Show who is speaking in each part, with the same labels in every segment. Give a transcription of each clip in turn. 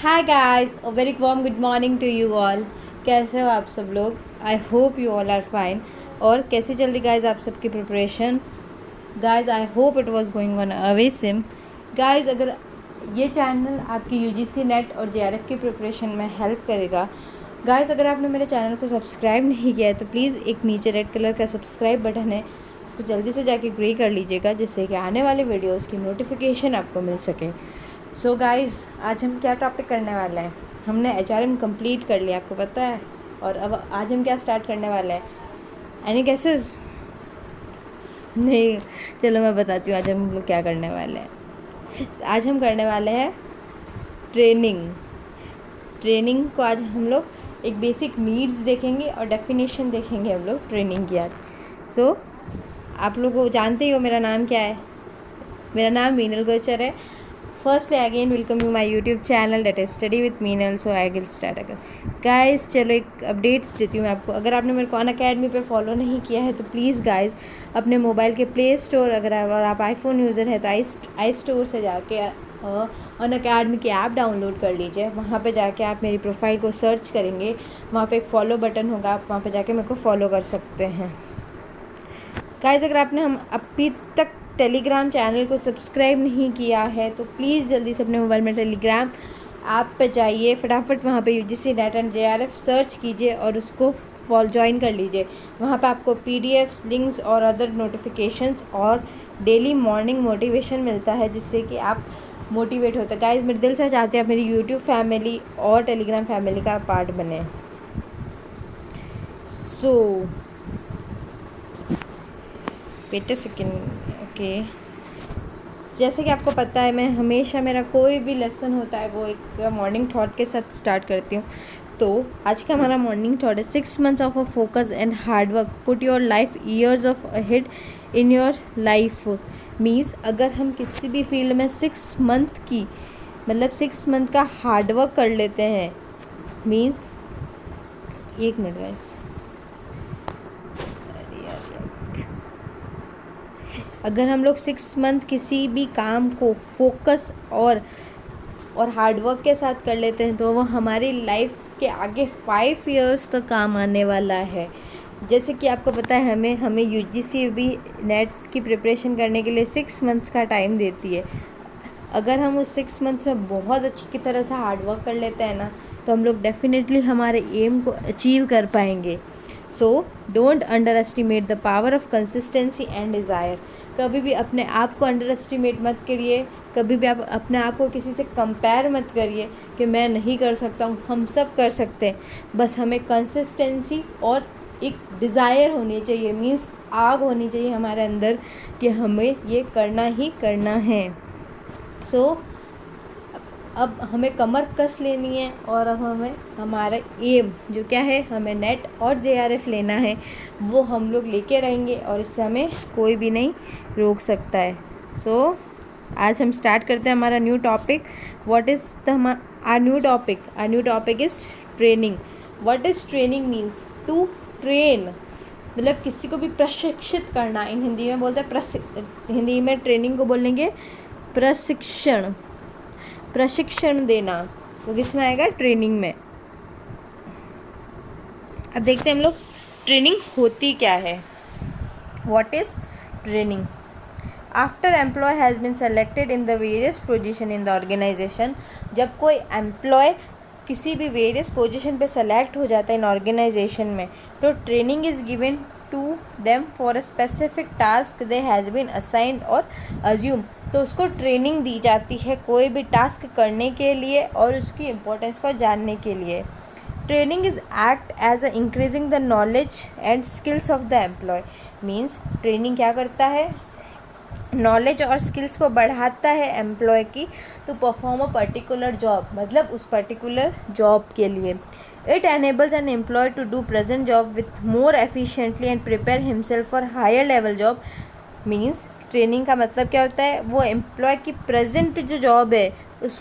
Speaker 1: Hi guys, a very warm good morning to you all. कैसे हो आप सब लोग? I hope you all are fine. और कैसी चल रही गाइस आप सबकी preparation? Guys I hope it was going on awesome. Guys अगर ये चैनल आपकी यूजीसी नेट और जेआरएफ की प्रिपरेशन में हेल्प करेगा, गाइस अगर आपने मेरे चैनल को सब्सक्राइब नहीं किया है तो प्लीज़ एक नीचे रेड कलर का सब्सक्राइब बटन है, इसको जल्दी से जाके ग्रे कर लीजिएगा जिससे कि आने वाले वीडियोज़ की नोटिफिकेशन आपको मिल सके। सो गाइस आज हम क्या टॉपिक करने वाले हैं? हमने एचआरएम कंप्लीट कर लिया, आपको पता है। और अब आज हम क्या स्टार्ट करने वाले हैं? Any guesses? नहीं, चलो मैं बताती हूँ आज हम लोग क्या करने वाले हैं। आज हम करने वाले हैं ट्रेनिंग को आज हम लोग एक बेसिक नीड्स देखेंगे और डेफिनेशन देखेंगे हम लोग ट्रेनिंग की आज। सो आप लोग जानते ही हो मेरा नाम क्या है। मेरा नाम मीनल गोचर है। Firstly again welcome you my YouTube channel that is study with Meenal. So I will start अगर गाइस। चलो एक अपडेट्स देती हूँ मैं आपको। अगर आपने मेरे को अनअकैडमी पे फॉलो नहीं किया है तो प्लीज़ गाइस अपने मोबाइल के प्ले स्टोर, अगर आप आईफोन यूज़र है तो आई स्टोर से जाके अनअकैडमी की ऐप डाउनलोड कर लीजिए। वहाँ पे जाके आप मेरी प्रोफाइल को सर्च करेंगे, वहाँ पे एक फॉलो बटन होगा, आप वहाँ पे जाके मेरे को फॉलो कर सकते हैं। गाइस अगर आपने हम अभी तक टेलीग्राम चैनल को सब्सक्राइब नहीं किया है तो प्लीज़ जल्दी से अपने मोबाइल में टेलीग्राम ऐप पे जाइए, फटाफट वहाँ पे UGC net and JRF search कीजिए और उसको ज्वाइन कर लीजिए। वहाँ पे आपको पीडीएफ्स, लिंक्स और अदर नोटिफिकेशंस और डेली मॉर्निंग मोटिवेशन मिलता है जिससे कि आप मोटिवेट होते हैं। गाइस मेरे दिल से चाहते हैं आप मेरी यूट्यूब फैमिली और टेलीग्राम फैमिली का पार्ट बने। सो वेट अ सेकेंड। ओके, जैसे कि आपको पता है मैं हमेशा मेरा कोई भी लेसन होता है वो एक मॉर्निंग थॉट के साथ स्टार्ट करती हूँ। तो आज का हमारा मॉर्निंग थॉट है 6 months of a focus and hard work put your life years of ahead in your life. Means अगर हम किसी भी फील्ड में 6 month की 6 month का हार्ड वर्क कर लेते हैं, मीन्स एक मिनट गाइस, अगर हम लोग 6 month किसी भी काम को फोकस और हार्डवर्क के साथ कर लेते हैं तो वो हमारी लाइफ के आगे 5 years तक काम आने वाला है। जैसे कि आपको पता है हमें यूजीसी भी नेट की प्रिपरेशन करने के लिए 6 months का टाइम देती है। अगर हम उस 6 months में बहुत अच्छी की तरह से हार्डवर्क कर लेते हैं ना तो हम लोग डेफिनेटली हमारे एम को अचीव कर पाएंगे। So don't under estimate the power of consistency and desire. कभी भी अपने आप को अंडर एस्टिमेट मत करिए, कभी भी आप अपने आप को किसी से कंपेयर मत करिए कि मैं नहीं कर सकता हूँ। हम सब कर सकते हैं, बस हमें कंसिस्टेंसी और एक डिज़ायर होनी चाहिए, मीन्स आग होनी चाहिए हमारे अंदर कि हमें ये करना ही करना है। सो अब हमें कमर कस लेनी है और अब हमें हमारा एम जो क्या है, हमें नेट और जेआरएफ लेना है, वो हम लोग लेके रहेंगे और इससे हमें कोई भी नहीं रोक सकता है। सो आज हम स्टार्ट करते हैं हमारा new topic. What is the our new topic is training. What is training means to train, मतलब किसी को भी प्रशिक्षित करना। इन हिंदी में बोलते हैं हिंदी में ट्रेनिंग को बोलेंगे प्रशिक्षण देना, तो किसमें आएगा? ट्रेनिंग में। अब देखते हैं हम लोग ट्रेनिंग होती क्या है। What is training? After employee has been selected in the various position in the organization, जब कोई एम्प्लॉय किसी भी वेरियस पोजीशन पे सेलेक्ट हो जाता है इन ऑर्गेनाइजेशन में, तो training is given to them for a specific task they has been assigned और अज्यूम। तो उसको ट्रेनिंग दी जाती है कोई भी टास्क करने के लिए और उसकी इम्पोर्टेंस को जानने के लिए। Training is act as a increasing the knowledge and skills of the employee. Means training क्या करता है? नॉलेज और स्किल्स को बढ़ाता है एम्प्लॉय की to perform a particular job, मतलब उस पर्टिकुलर जॉब के लिए। It enables an employee to do present job with more efficiently and prepare himself for higher level job. Means training का मतलब क्या होता है? वो एम्प्लॉय की प्रेजेंट जो जॉब है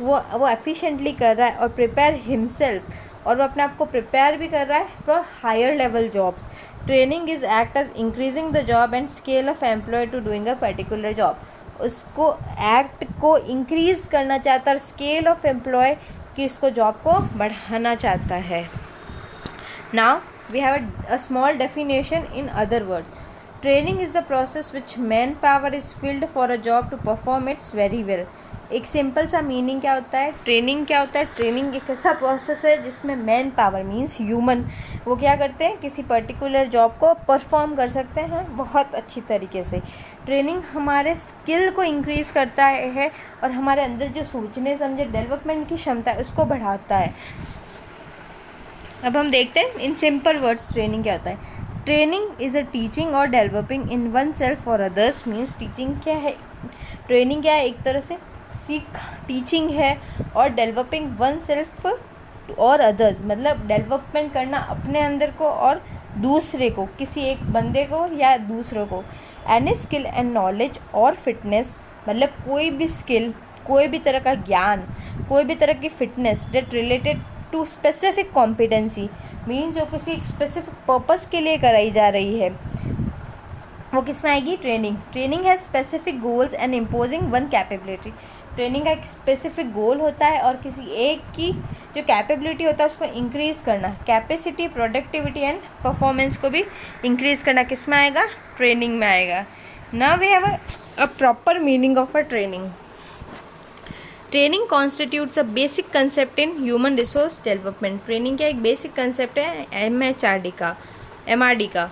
Speaker 1: वो एफिशिएंटली कर रहा है और प्रिपेयर हिमसेल्फ, और वो अपने आप को प्रिपेयर भी कर रहा है for higher level jobs. Training is act as increasing the job and scale of employee to doing a particular job. उसको एक्ट को इंक्रीज करना चाहता है और स्केल ऑफ एम्प्लॉय कि इसको जॉब को बढ़ाना चाहता है। Now we have a small definition in other words. Training is the process which man power is field for a job to perform its very well. एक सिंपल सा meaning क्या होता है, ट्रेनिंग क्या होता है? ट्रेनिंग एक ऐसा प्रोसेस है जिसमें मैन पावर मीन्स ह्यूमन, वो क्या करते हैं, किसी पर्टिकुलर जॉब को परफॉर्म कर सकते हैं बहुत अच्छी तरीके से। ट्रेनिंग हमारे स्किल को इंक्रीज़ करता है और हमारे अंदर जो सोचने समझे डेवलपमेंट की क्षमता है उसको बढ़ाता है। अब हम देखते हैं इन सिंपल वर्ड्स ट्रेनिंग क्या होता है। ट्रेनिंग इज़ अ टीचिंग और डेवलपिंग इन वन सेल्फ और अदर्स। मीन्स टीचिंग क्या है, ट्रेनिंग क्या है, एक तरह से सीख टीचिंग है, और डेवलपिंग वन सेल्फ और अदर्स मतलब डेवलपमेंट करना अपने अंदर को और दूसरे को, किसी एक बंदे को या दूसरों को। एनी स्किल एंड नॉलेज और फिटनेस मतलब कोई भी स्किल, कोई भी तरह का ज्ञान, कोई भी तरह की fitness that related to specific competency mean जो किसी स्पेसिफिक पर्पस के लिए कराई जा रही है, वो किस में आएगी? ट्रेनिंग। ट्रेनिंग है specific goals and imposing one capability. Training का एक स्पेसिफिक गोल होता है और किसी एक की जो कैपेबिलिटी होता है उसको इंक्रीज़ करना, कैपेसिटी, प्रोडक्टिविटी एंड परफॉर्मेंस को भी इंक्रीज़ करना किस में आएगा? ट्रेनिंग में आएगा। Now we have a proper meaning of a training. Training constitutes a basic concept in human resource development. Training का एक बेसिक कंसेप्ट है MRD का।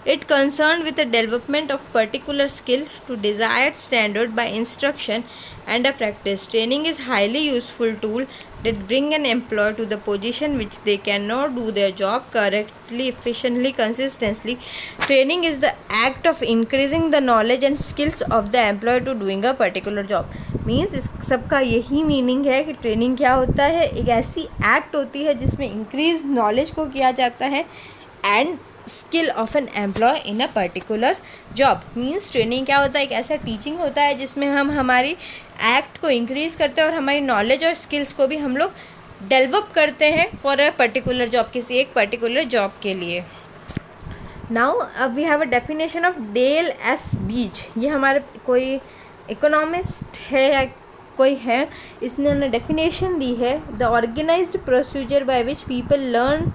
Speaker 1: It concerned with the development of particular skill to desired standard by instruction and a practice. Training is highly useful tool that bring an employee to the position which they cannot do their job correctly, efficiently, consistently. Training is the act of increasing the knowledge and skills of the employee to doing a particular job. Means इस सबका यही meaning है कि training क्या होता है, एक ऐसी एक्ट होती है जिसमें इंक्रीज नॉलेज को किया जाता है and skill of an employee in a particular job. Means training क्या होता है, एक ऐसा टीचिंग होता है जिसमें हम हमारी एक्ट को इंक्रीज़ करते हैं और हमारी नॉलेज और स्किल्स को भी हम लोग डेवलप करते हैं फॉर अ पर्टिकुलर जॉब, किसी एक पर्टिकुलर जॉब के लिए। नाउ अब we have a definition of Dale S Beach. ये हमारे कोई इकोनॉमिस्ट है या कोई है, इसने डेफिनेशन दी है, the organised procedure by which people learn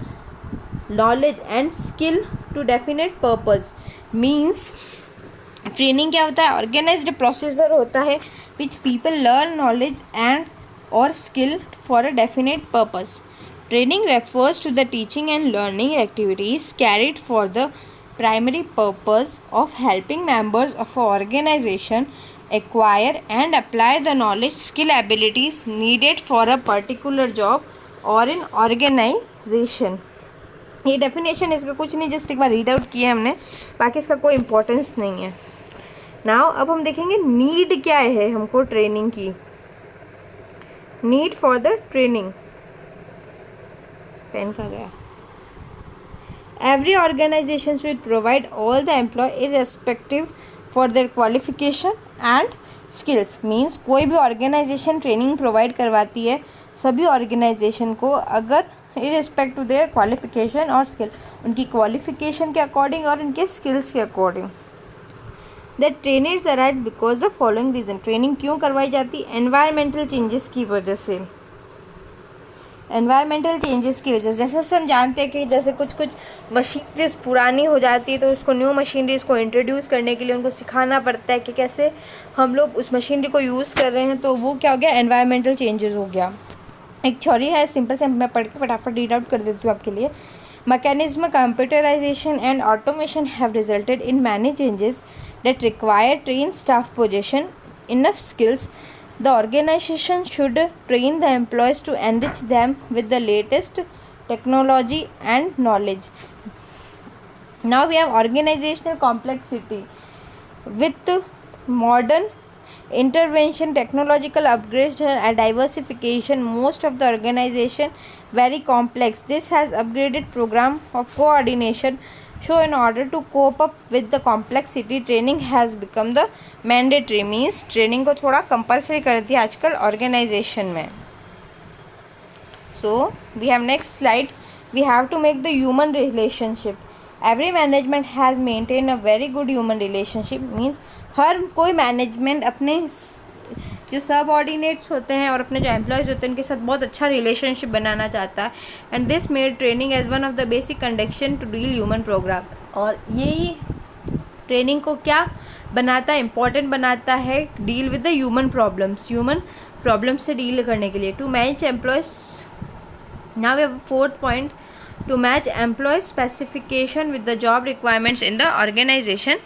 Speaker 1: knowledge and skill to definite purpose. Means training क्या होता है, ऑर्गेनाइज्ड प्रोसीजर होता है which people learn knowledge and और skill for a definite purpose. Training refers to the teaching and learning activities carried for the primary purpose of helping members of a organisation acquire and apply the knowledge, skill, abilities needed for a particular job or in organization। ये definition इसका कुछ नहीं, just एक बार read out किया हमने, बाकी इसका कोई इम्पोर्टेंस नहीं है। नाउ अब हम देखेंगे नीड क्या है हमको ट्रेनिंग की। नीड फॉर द ट्रेनिंग, पेन का गया। Every organization should provide all the employee irrespective for their qualification and skills. Means कोई भी ऑर्गेनाइजेशन ट्रेनिंग प्रोवाइड करवाती है सभी ऑर्गेनाइजेशन को, अगर इररिस्पेक्ट टू देयर क्वालिफिकेशन और स्किल, उनकी क्वालिफिकेशन के अकॉर्डिंग और उनके स्किल्स के according. That trainers are right because the following reason. Training क्यों करवाई जाती है? एनवायरमेंटल चेंजेस की वजह से। एनवायरमेंटल चेंजेस की वजह से, जैसे हम जानते हैं कि जैसे कुछ मशीनरीज पुरानी हो जाती है तो उसको न्यू मशीनरीज को इंट्रोड्यूस करने के लिए उनको सिखाना पड़ता है कि कैसे हम लोग उस मशीनरी को यूज़ कर रहे हैं, तो वो क्या हो गया? एनवायरमेंटल चेंजेस हो गया। एक थ्योरी है सिंपल से, मैं पढ़ के फटाफट रीड आउट कर देती हूँ आपके लिए। Mechanism, computerization and automation have resulted in many changes that require train staff position enough skills. The organization should train the employees to enrich them with the latest technology and knowledge. Now we have organizational complexity. With modern intervention, technological upgrades and diversification, most of the organization very complex. This has upgraded program of coordination. So in order to cope up with the complexity, training has become the mandatory। means training को थोड़ा compulsory कर दिया आजकल organisation में। So we have next slide, we have to make the human relationship. Every management has maintained a very good human relationship। means हर कोई management अपने जो subordinates होते हैं और अपने जो एम्प्लॉयज़ होते हैं उनके साथ बहुत अच्छा रिलेशनशिप बनाना चाहता है। And this made training as one of the basic condition to deal human program. और यही ट्रेनिंग को क्या बनाता है, इम्पॉर्टेंट बनाता है deal with the human problems से डील करने के लिए। To match employees, now we have fourth point, to match employee specification with the job requirements in the organization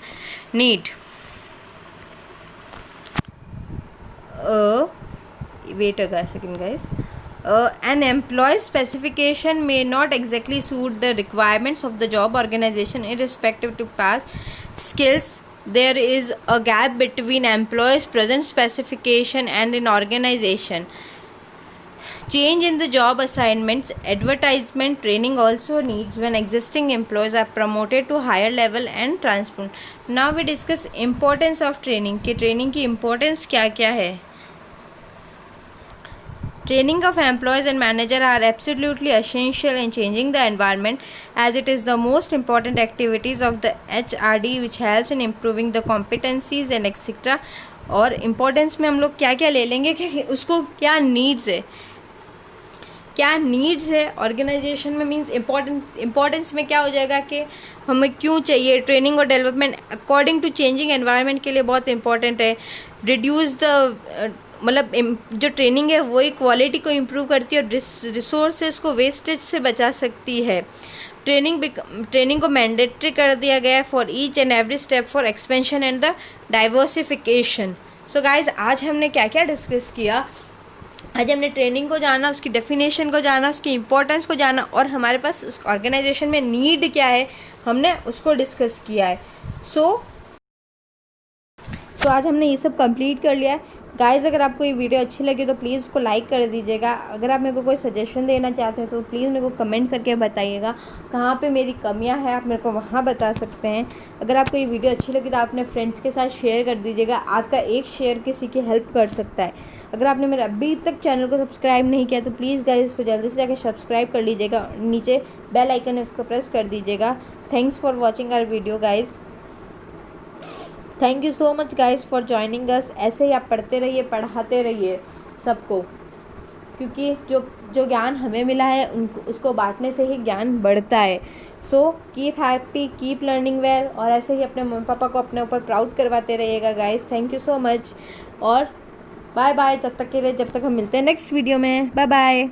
Speaker 1: need. Wait a second guys. An employee specification may not exactly suit the requirements of the job organization irrespective to past skills. There is a gap between employees present specification and an organization. Change in the job assignments, advertisement, training also needs when existing employees are promoted to higher level and transformed. Now we discuss importance of training कि training की importance क्या क्या है. Training of employees and manager are absolutely essential in changing the environment as it is the most important activities of the HRD which helps in improving the competencies and etc. और importance में हम लोग क्या क्या ले लेंगे कि उसको क्या needs है ऑर्गेनाइजेशन में, मीन्स इम्पोर्टेंस में क्या हो जाएगा कि हमें क्यों चाहिए ट्रेनिंग और development according to changing environment के लिए बहुत इंपॉर्टेंट है। रिड्यूस द मतलब जो ट्रेनिंग है वही क्वालिटी को इम्प्रूव करती है और रिसोर्सेज को वेस्टेज से बचा सकती है। ट्रेनिंग को मैंडेटरी कर दिया गया है for each and every step for expansion and the diversification. So guys आज हमने क्या क्या डिस्कस किया, आज हमने ट्रेनिंग को जाना, उसकी डेफिनेशन को जाना, उसकी इम्पोर्टेंस को जाना और हमारे पास उस ऑर्गेनाइजेशन में नीड क्या है हमने उसको डिस्कस किया है। सो आज हमने ये सब कंप्लीट कर लिया है। गाइज़ अगर आपको ये वीडियो अच्छी लगी तो प्लीज़ उसको लाइक कर दीजिएगा। अगर आप मेरे को कोई सजेशन देना चाहते हैं तो प्लीज़ मेरे को कमेंट करके बताइएगा कहाँ पे मेरी कमियां हैं, आप मेरे को वहाँ बता सकते हैं। अगर आपको ये वीडियो अच्छी लगी तो आप अपने फ्रेंड्स के साथ शेयर कर दीजिएगा, आपका एक शेयर किसी की हेल्प कर सकता है। अगर आपने मेरा अभी तक चैनल को सब्सक्राइब नहीं किया तो प्लीज़ गाइज़ उसको जल्दी से जाकर सब्सक्राइब कर लीजिएगा, नीचे बेल आइकन है उसको प्रेस कर दीजिएगा। Thanks for watching our video guys. Thank you so much guys for joining us. ऐसे ही आप पढ़ते रहिए, पढ़ाते रहिए सबको, क्योंकि जो ज्ञान हमें मिला है उनको उसको बांटने से ही ज्ञान बढ़ता है। So keep happy, keep learning well और ऐसे ही अपने मम्मी पापा को अपने ऊपर प्राउड करवाते रहिएगा guys. Thank you so much और बाय बाय तब तक के लिए, जब तक हम मिलते हैं नेक्स्ट वीडियो में। Bye bye.